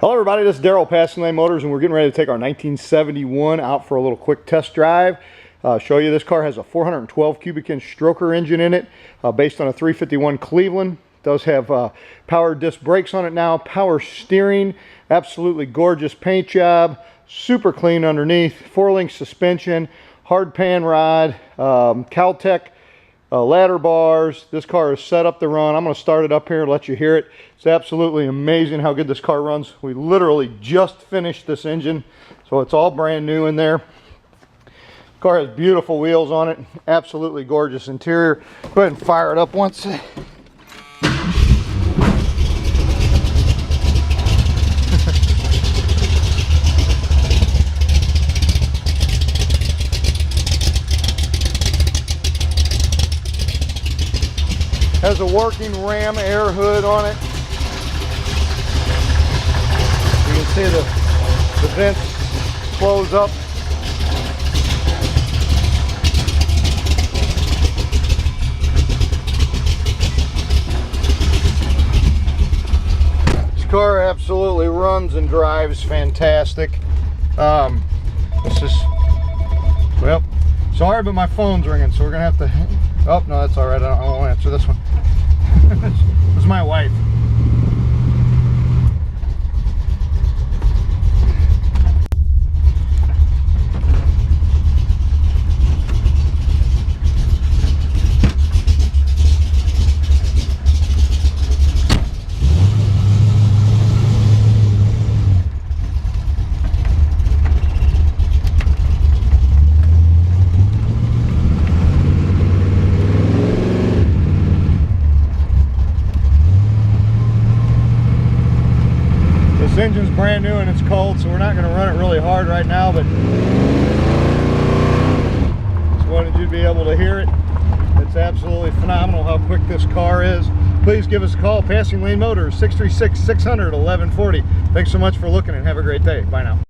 Hello everybody, this is Daryl, Passing Lane Motors, and we're getting ready to take our 1971 out for a little quick test drive. Show you this car has a 412 cubic inch stroker engine in it, based on a 351 Cleveland. It does have power disc brakes on it now, power steering, absolutely gorgeous paint job, super clean underneath, 4-link suspension, hard pan rod, Caltech ladder bars. This car is set up to run. I'm going to start it up here and let you hear it. It's absolutely amazing how good this car runs. We literally just finished this engine, so it's all brand new in there. Car has beautiful wheels on it, absolutely gorgeous interior. Go ahead and fire it up once. Has a working ram air hood on it. You can see the vents close up. This car absolutely runs and drives fantastic. This is, well, sorry, but my phone's ringing, so we're gonna have to. Oh, no, that's all right. I won't answer this one. This is my wife. This engine's brand new and it's cold, so we're not going to run it really hard right now, but just wanted you to be able to hear it. It's absolutely phenomenal how quick this car is. Please give us a call, Passing Lane Motors, 636-600-1140. Thanks so much for looking and have a great day. Bye now.